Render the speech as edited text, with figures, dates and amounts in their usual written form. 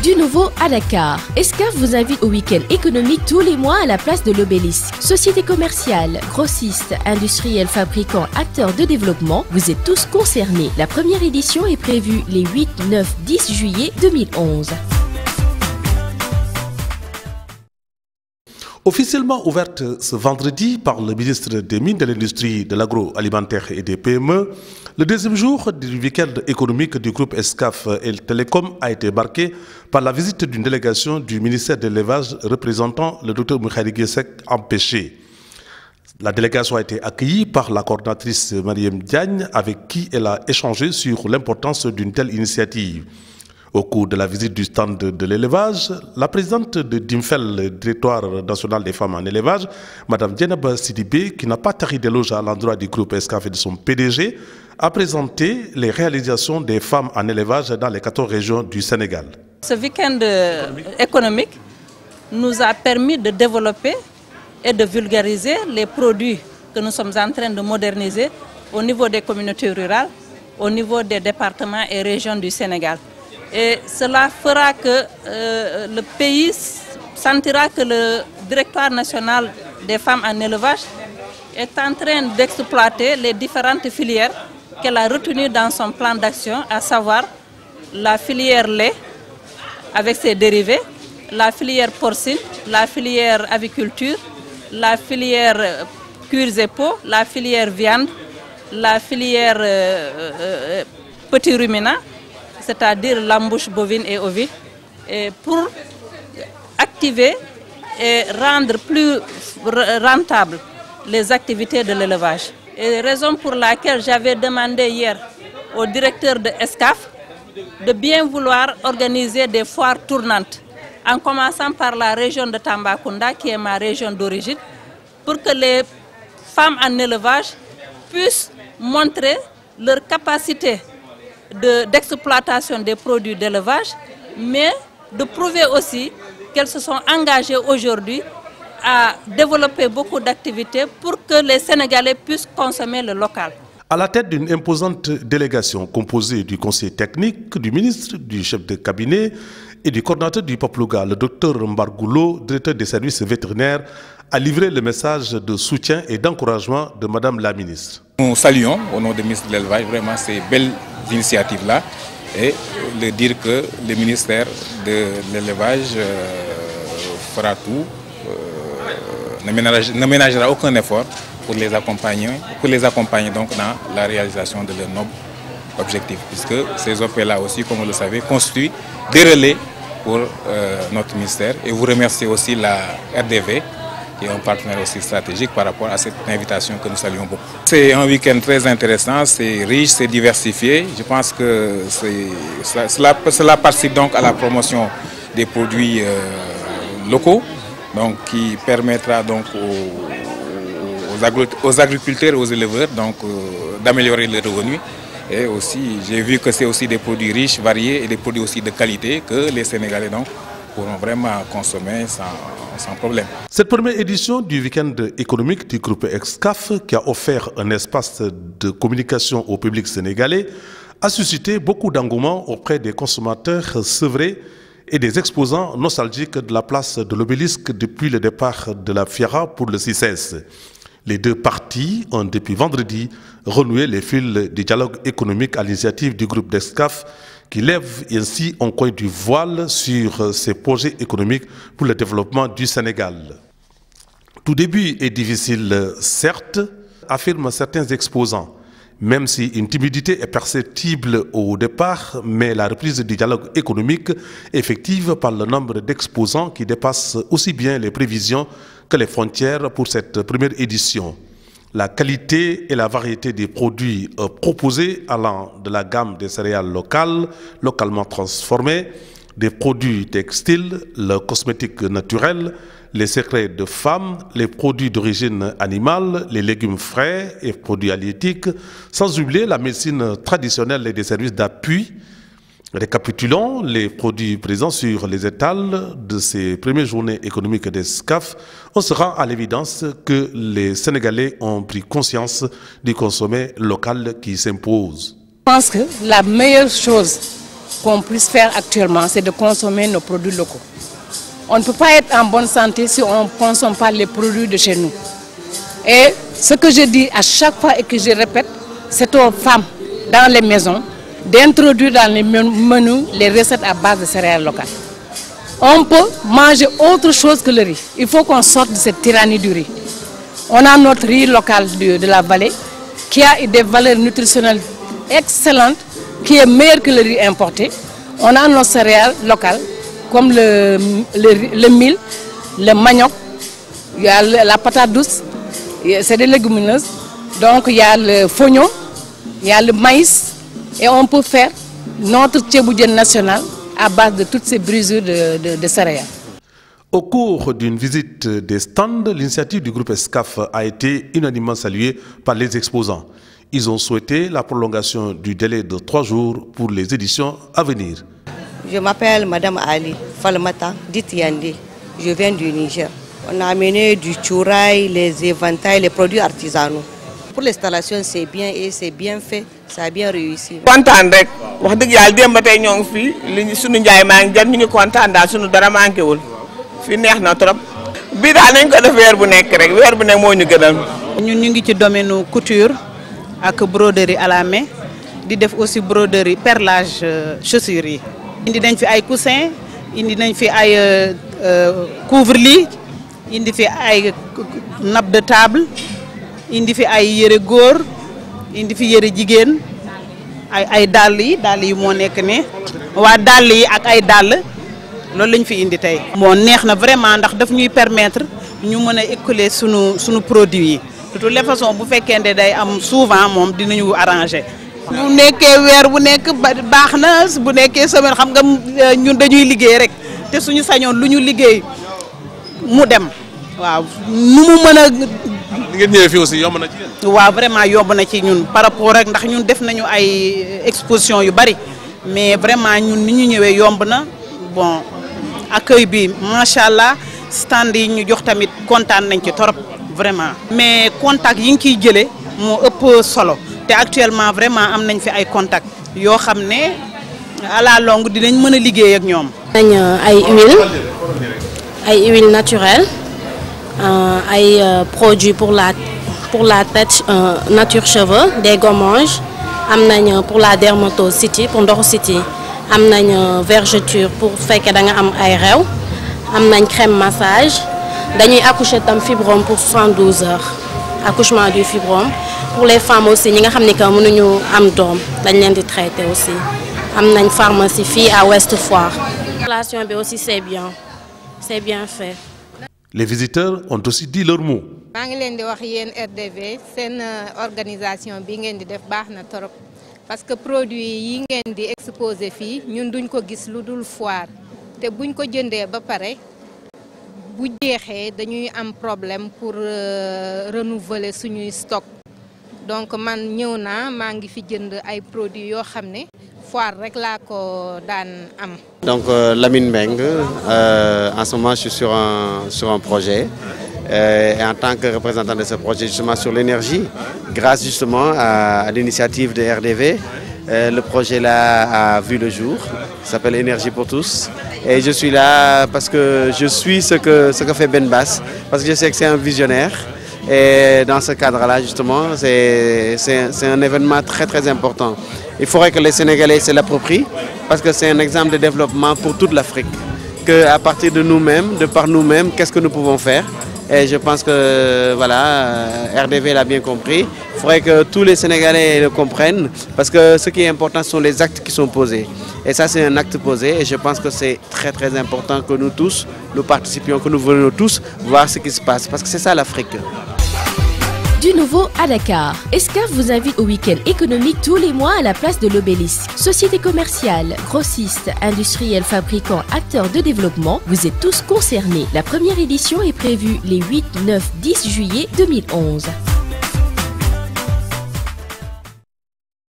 Du nouveau à Dakar. Escaf vous invite au week-end économique tous les mois à la place de l'Obélisque. Sociétés commerciales, grossistes, industriels, fabricants, acteurs de développement, vous êtes tous concernés. La première édition est prévue les 8, 9, 10 juillet 2011. Officiellement ouverte ce vendredi par le ministre des Mines, de l'Industrie, de l'Agroalimentaire et des PME, le deuxième jour du week-end économique du groupe Escaf et Télécom a été marqué par la visite d'une délégation du ministère de l'Élevage représentant le Dr Moukhari Guessek empêché. La délégation a été accueillie par la coordinatrice Mariam Diagne avec qui elle a échangé sur l'importance d'une telle initiative. Au cours de la visite du stand de l'élevage, la présidente de DIMFEL, le Directoire national des femmes en élevage, Mme Dienaba Sidibé, qui n'a pas tari d'éloge à l'endroit du groupe Escaf et de son PDG, a présenté les réalisations des femmes en élevage dans les 14 régions du Sénégal. Ce week-end économique nous a permis de développer et de vulgariser les produits que nous sommes en train de moderniser au niveau des communautés rurales, au niveau des départements et régions du Sénégal. Et cela fera que le pays sentira que le Directoire national des femmes en élevage est en train d'exploiter les différentes filières qu'elle a retenues dans son plan d'action, à savoir la filière lait avec ses dérivés, la filière porcine, la filière aviculture, la filière cuirs et peaux, la filière viande, la filière petits ruminants, c'est-à-dire l'embouche bovine et ovine, et pour activer et rendre plus rentable les activités de l'élevage. Et raison pour laquelle j'avais demandé hier au directeur de Escaf de bien vouloir organiser des foires tournantes, en commençant par la région de Tambacounda, qui est ma région d'origine, pour que les femmes en élevage puissent montrer leur capacité d'exploitation des produits d'élevage, mais de prouver aussi qu'elles se sont engagées aujourd'hui à développer beaucoup d'activités pour que les Sénégalais puissent consommer le local. À la tête d'une imposante délégation composée du conseil technique, du ministre, du chef de cabinet et du coordinateur du Paplouga, le docteur Mbargoulo, directeur des services vétérinaires, a livré le message de soutien et d'encouragement de Madame la ministre. Nous saluons au nom du ministre de l'Élevage vraiment ces belles initiatives-là et le dire que le ministère de l'Élevage fera tout, ne ménagera aucun effort pour les accompagner donc dans la réalisation de leurs nobles objectifs, puisque ces OP-là aussi, comme vous le savez, constituent des relais pour notre ministère. Et vous remerciez aussi la RDV, qui est un partenaire aussi stratégique par rapport à cette invitation que nous saluons beaucoup. C'est un week-end très intéressant, c'est riche, c'est diversifié. Je pense que cela participe donc à la promotion des produits locaux, donc qui permettra donc aux agriculteurs et aux éleveurs d'améliorer leurs revenus. Et aussi, j'ai vu que c'est aussi des produits riches, variés et des produits aussi de qualité que les Sénégalais donc pourront vraiment consommer sans problème. Cette première édition du week-end économique du groupe Escaf, qui a offert un espace de communication au public sénégalais, a suscité beaucoup d'engouement auprès des consommateurs sevrés et des exposants nostalgiques de la place de l'Obélisque depuis le départ de la Fiera pour le 6S. Les deux parties ont depuis vendredi renoué les fils du dialogue économique à l'initiative du groupe d'Escaf, qui lève ainsi un coin du voile sur ses projets économiques pour le développement du Sénégal. Tout début est difficile, certes, affirment certains exposants, même si une timidité est perceptible au départ, mais la reprise du dialogue économique est effective par le nombre d'exposants qui dépasse aussi bien les prévisions que les frontières pour cette première édition. La qualité et la variété des produits proposés allant de la gamme des céréales locales, localement transformées, des produits textiles, le cosmétique naturel, les secrets de femmes, les produits d'origine animale, les légumes frais et produits halieutiques, sans oublier la médecine traditionnelle et des services d'appui. Récapitulons les produits présents sur les étals de ces premières journées économiques d'Escaf. On se rend à l'évidence que les Sénégalais ont pris conscience du consommé local qui s'impose. Je pense que la meilleure chose qu'on puisse faire actuellement, c'est de consommer nos produits locaux. On ne peut pas être en bonne santé si on ne consomme pas les produits de chez nous. Et ce que je dis à chaque fois et que je répète, c'est aux femmes dans les maisons d'introduire dans les menus les recettes à base de céréales locales. On peut manger autre chose que le riz. Il faut qu'on sorte de cette tyrannie du riz. On a notre riz local de la vallée qui a des valeurs nutritionnelles excellentes, qui est meilleur que le riz importé. On a nos céréales locales comme le mil, le manioc, il y a la patate douce, c'est des légumineuses. Donc il y a le fognon, il y a le maïs et on peut faire notre tchéboudienne national à base de toutes ces brisures de céréales. Au cours d'une visite des stands, l'initiative du groupe Excaf a été unanimement saluée par les exposants. Ils ont souhaité la prolongation du délai de 3 jours pour les éditions à venir. Je m'appelle Madame Ali Falmata, dite Yandi. Je viens du Niger. On a amené du chouraï, les éventails, les produits artisanaux. Pour l'installation, c'est bien et c'est bien fait, ça a bien réussi. Kontaan rek wax dëgg yàlla démb ba tey ñoo ngi fi li sunu njaay maa ngi jëm ñu ngi kontaan daal sunu dara manqué wul fi neex na trop. Bii daal nañ ko def weer bu nekk rek weer bu nekk moo ñu gënal. Ñun ñu ngi ci domaine couture ak broderie à la main di def aussi broderie perlage chaussures yi. Indi nañ fi ay coussin, indi nañ fi ay couvre-lit, indi fi ay nappe de table. Indi fi ay yére góor indi fi yére jigéen ay dàll yi moo nekk ne waa dàll yi ak ay dàll loolu lañ fi indi tey. moo neex na vraiment ndax daf ñuy permettre ñu mën a écouler sunu produit yi de toutes les façons bu fekkee ne day am souvent moom dinañu arranger. bu nekkee weer bu nekk baax na bu nekkee semaine xam nga ñun dañuy liggéey rek te suñu sañoon lu ñu liggéey mu dem waaw nu mu mën a. Ni ngeen ñëwee fii aussi yomb na ci yéen. waaw vraiment yomb na ci ñun par rapport rek ndax ñun def nañu ay exposition yu bari mais vraiment ñun ni ñu ñëwee yomb na bon accueil bi macha allah stand yi ñu jox tamit kontaan nañ ci torop vraiment. mais contact yi ngi ciy jëlee moo ëpp solo te actuellement vraiment am nañ fi ay contact yoo xam ne à la longue dinañ mën a liggéey ak ñoom. nañ ay huile naturelle. Ay produits pour la tête, nature cheveux, des gommages, am pour la dermatocity, pour ndoxocity, am vergeture pour faire que da nga am ay rew, am crème massage, dañuy accoucher tam fibrome pour 72 heures, accouchement du fibrome. Pour les femmes aussi ñi nga xamni que mënuñu am doom dañ leen di traiter aussi. Am pharmacie fii à Ouest Foire. L'installation bi aussi c'est bien fait. Les visiteurs ont aussi dit leur mot. maa ngi leen di wax yéen RDV seen organisation bi ngeen di def baax na trop parce que produits yi ngeen di exposé fii ñun duñ ko gis lu dul foire te buñ ko jëndee ba pare bu jeexee dañuy am problème pour renouveler suñuy stock donc man ñëw naa maa ngi fi jënd ay produits yoo xam ne foire rek laa ko daan am. Donc Lamine Meng, en ce moment je suis sur un projet et en tant que représentant de ce projet justement sur l'énergie, grâce justement à l'initiative de RDV, le projet là a vu le jour, il s'appelle Énergie pour tous et je suis là parce que je suis ce que fait Ben Bass, parce que je sais que c'est un visionnaire. Et dans ce cadre-là, justement, c'est un événement très très important. Il faudrait que les Sénégalais se l'approprient parce que c'est un exemple de développement pour toute l'Afrique. Qu'à partir de nous-mêmes, de par nous-mêmes, qu'est-ce que nous pouvons faire? Et je pense que voilà, RDV l'a bien compris. Il faudrait que tous les Sénégalais le comprennent parce que ce qui est important sont les actes qui sont posés. Et ça, c'est un acte posé et je pense que c'est très très important que nous tous, nous participions, que nous venions tous voir ce qui se passe parce que c'est ça l'Afrique. Du nouveau à Dakar, Excaf vous invite au week-end économique tous les mois à la place de l'Obélisque. Sociétés commerciales, grossistes, industriels, fabricants, acteurs de développement, vous êtes tous concernés. La première édition est prévue les 8, 9, 10 juillet 2011.